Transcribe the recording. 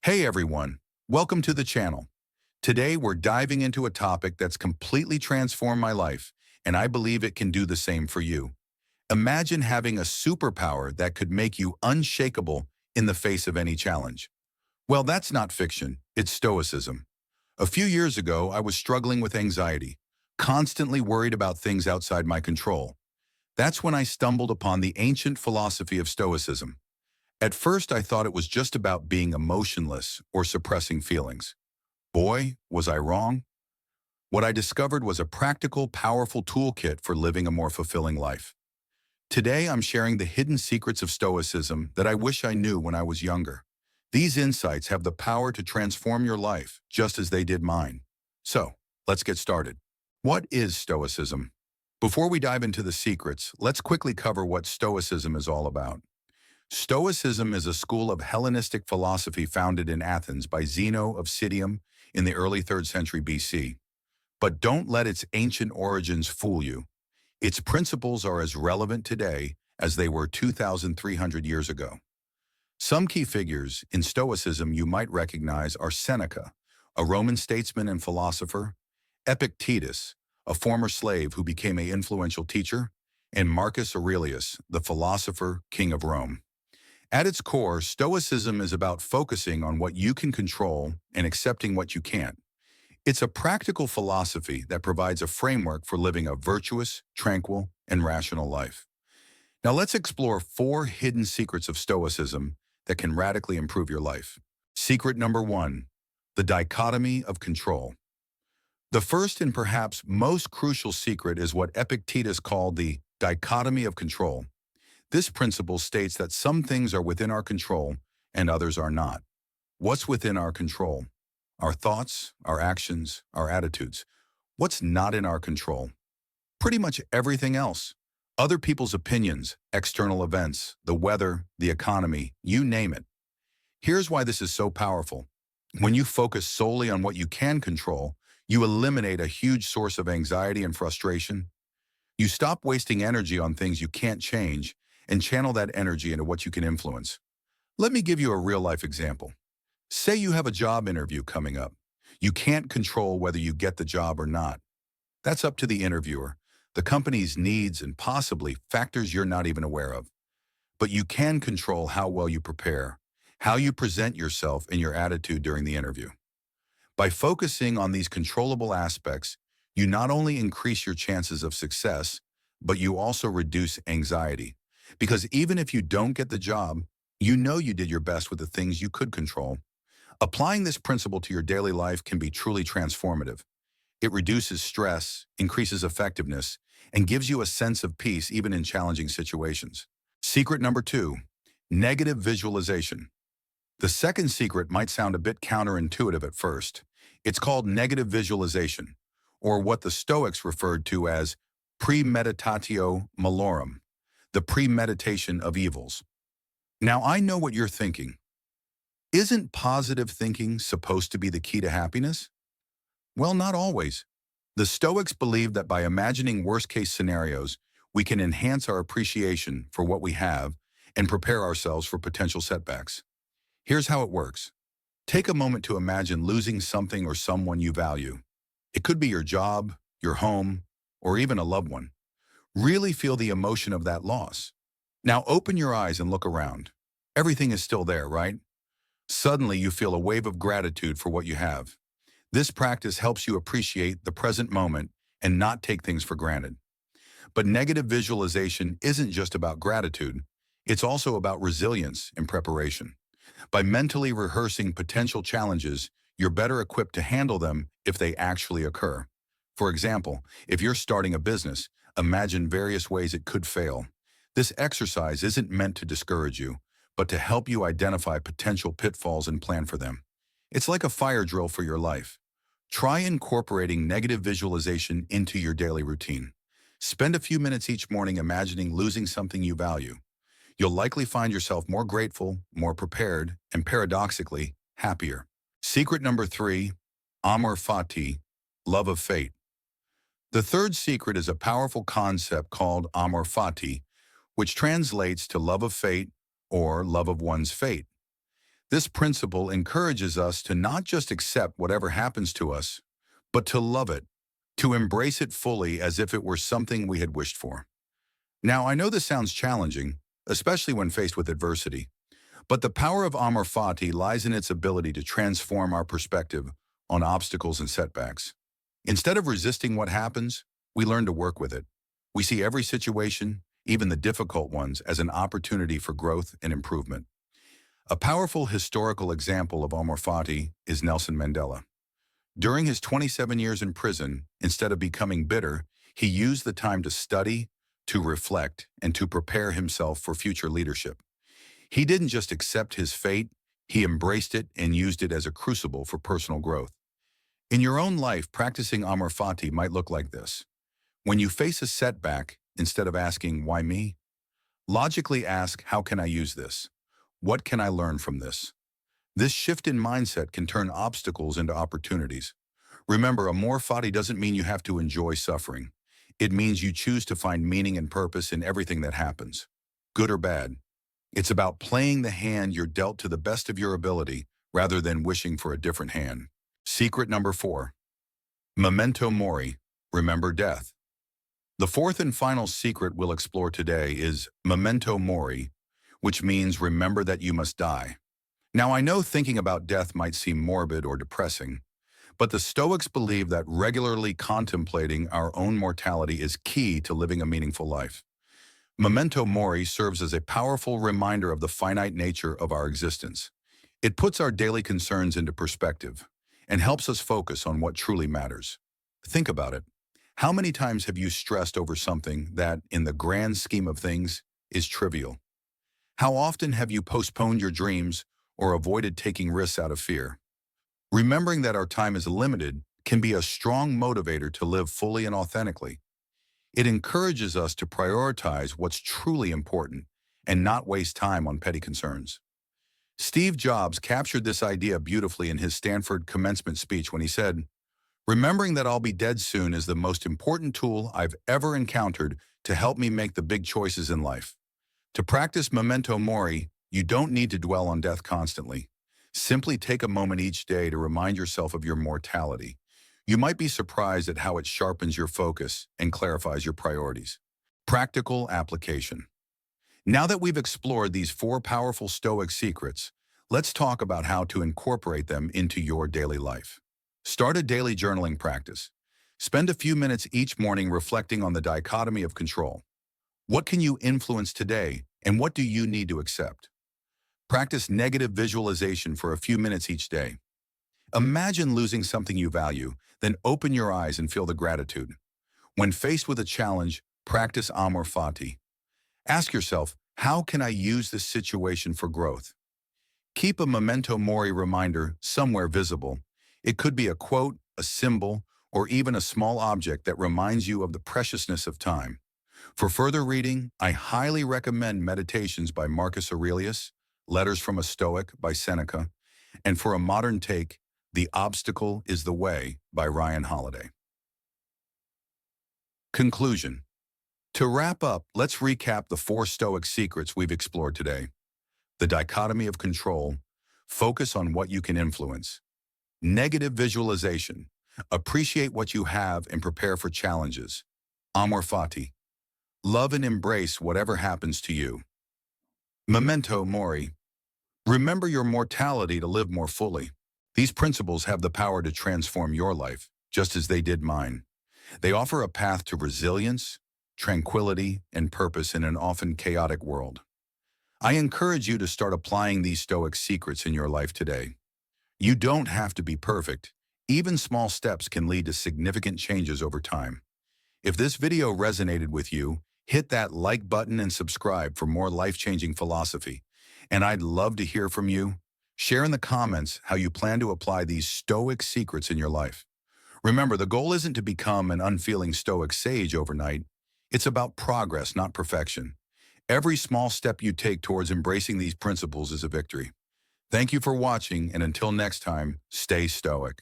Hey everyone, welcome to the channel. Today we're diving into a topic that's completely transformed my life, and I believe it can do the same for you. Imagine having a superpower that could make you unshakable in the face of any challenge. Well, that's not fiction, it's Stoicism. A few years ago, I was struggling with anxiety, constantly worried about things outside my control. That's when I stumbled upon the ancient philosophy of Stoicism. At first, I thought it was just about being emotionless or suppressing feelings. Boy, was I wrong. What I discovered was a practical, powerful toolkit for living a more fulfilling life. Today, I'm sharing the hidden secrets of Stoicism that I wish I knew when I was younger. These insights have the power to transform your life, just as they did mine. So, let's get started. What is Stoicism? Before we dive into the secrets, let's quickly cover what Stoicism is all about. Stoicism is a school of Hellenistic philosophy founded in Athens by Zeno of Citium in the early 3rd century BC. But don't let its ancient origins fool you. Its principles are as relevant today as they were 2,300 years ago. Some key figures in Stoicism you might recognize are Seneca, a Roman statesman and philosopher, Epictetus, a former slave who became an influential teacher, and Marcus Aurelius, the philosopher, king of Rome. At its core, Stoicism is about focusing on what you can control and accepting what you can't. It's a practical philosophy that provides a framework for living a virtuous, tranquil, and rational life. Now let's explore 4 hidden secrets of Stoicism that can radically improve your life. Secret number 1, the dichotomy of control. The first and perhaps most crucial secret is what Epictetus called the dichotomy of control. This principle states that some things are within our control and others are not. What's within our control? Our thoughts, our actions, our attitudes. What's not in our control? Pretty much everything else. Other people's opinions, external events, the weather, the economy, you name it. Here's why this is so powerful. When you focus solely on what you can control, you eliminate a huge source of anxiety and frustration. You stop wasting energy on things you can't change and channel that energy into what you can influence. Let me give you a real-life example. Say you have a job interview coming up. You can't control whether you get the job or not. That's up to the interviewer, the company's needs, and possibly factors you're not even aware of. But you can control how well you prepare, how you present yourself, and your attitude during the interview. By focusing on these controllable aspects, you not only increase your chances of success, but you also reduce anxiety. Because even if you don't get the job, you know you did your best with the things you could control. Applying this principle to your daily life can be truly transformative. It reduces stress, increases effectiveness, and gives you a sense of peace even in challenging situations. Secret number 2, negative visualization. The second secret might sound a bit counterintuitive at first. It's called negative visualization, or what the Stoics referred to as premeditatio malorum, the premeditation of evils. Now I know what you're thinking. Isn't positive thinking supposed to be the key to happiness? Well, not always. The Stoics believed that by imagining worst-case scenarios, we can enhance our appreciation for what we have and prepare ourselves for potential setbacks. Here's how it works. Take a moment to imagine losing something or someone you value. It could be your job, your home, or even a loved one. Really feel the emotion of that loss. Now open your eyes and look around. Everything is still there, right? Suddenly you feel a wave of gratitude for what you have. This practice helps you appreciate the present moment and not take things for granted. But negative visualization isn't just about gratitude. It's also about resilience and preparation. By mentally rehearsing potential challenges, you're better equipped to handle them if they actually occur. For example, if you're starting a business, imagine various ways it could fail. This exercise isn't meant to discourage you, but to help you identify potential pitfalls and plan for them. It's like a fire drill for your life. Try incorporating negative visualization into your daily routine. Spend a few minutes each morning imagining losing something you value. You'll likely find yourself more grateful, more prepared, and paradoxically, happier. Secret number 3, Amor Fati, love of fate. The third secret is a powerful concept called Amor Fati, which translates to love of fate or love of one's fate. This principle encourages us to not just accept whatever happens to us, but to love it, to embrace it fully as if it were something we had wished for. Now, I know this sounds challenging, especially when faced with adversity, but the power of Amor Fati lies in its ability to transform our perspective on obstacles and setbacks. Instead of resisting what happens, we learn to work with it. We see every situation, even the difficult ones, as an opportunity for growth and improvement. A powerful historical example of Amor Fati is Nelson Mandela. During his 27 years in prison, instead of becoming bitter, he used the time to study, to reflect, and to prepare himself for future leadership. He didn't just accept his fate, he embraced it and used it as a crucible for personal growth. In your own life, practicing Amor Fati might look like this. When you face a setback, instead of asking, "Why me?" logically ask, "How can I use this? What can I learn from this?" This shift in mindset can turn obstacles into opportunities. Remember, Amor Fati doesn't mean you have to enjoy suffering. It means you choose to find meaning and purpose in everything that happens, good or bad. It's about playing the hand you're dealt to the best of your ability rather than wishing for a different hand. Secret number 4. Memento Mori, remember death. The fourth and final secret we'll explore today is Memento Mori, which means remember that you must die. Now, I know thinking about death might seem morbid or depressing, but the Stoics believe that regularly contemplating our own mortality is key to living a meaningful life. Memento Mori serves as a powerful reminder of the finite nature of our existence. It puts our daily concerns into perspective and helps us focus on what truly matters. Think about it. How many times have you stressed over something that, in the grand scheme of things, is trivial? How often have you postponed your dreams or avoided taking risks out of fear? Remembering that our time is limited can be a strong motivator to live fully and authentically. It encourages us to prioritize what's truly important and not waste time on petty concerns. Steve Jobs captured this idea beautifully in his Stanford commencement speech when he said, "Remembering that I'll be dead soon is the most important tool I've ever encountered to help me make the big choices in life." To practice Memento Mori, you don't need to dwell on death constantly. Simply take a moment each day to remind yourself of your mortality. You might be surprised at how it sharpens your focus and clarifies your priorities. Practical application. Now that we've explored these 4 powerful Stoic secrets, let's talk about how to incorporate them into your daily life. Start a daily journaling practice. Spend a few minutes each morning reflecting on the dichotomy of control. What can you influence today, and what do you need to accept? Practice negative visualization for a few minutes each day. Imagine losing something you value, then open your eyes and feel the gratitude. When faced with a challenge, practice Amor Fati. Ask yourself, how can I use this situation for growth? Keep a Memento Mori reminder somewhere visible. It could be a quote, a symbol, or even a small object that reminds you of the preciousness of time. For further reading, I highly recommend Meditations by Marcus Aurelius, Letters from a Stoic by Seneca, and for a modern take, The Obstacle is the Way by Ryan Holiday. Conclusion. To wrap up, let's recap the 4 Stoic secrets we've explored today. The dichotomy of control. Focus on what you can influence. Negative visualization. Appreciate what you have and prepare for challenges. Amor Fati. Love and embrace whatever happens to you. Memento Mori. Remember your mortality to live more fully. These principles have the power to transform your life, just as they did mine. They offer a path to resilience, tranquility, and purpose in an often chaotic world. I encourage you to start applying these Stoic secrets in your life today. You don't have to be perfect. Even small steps can lead to significant changes over time. If this video resonated with you, hit that like button and subscribe for more life-changing philosophy. And I'd love to hear from you. Share in the comments how you plan to apply these Stoic secrets in your life. Remember, the goal isn't to become an unfeeling Stoic sage overnight. It's about progress, not perfection. Every small step you take towards embracing these principles is a victory. Thank you for watching, and until next time, stay Stoic.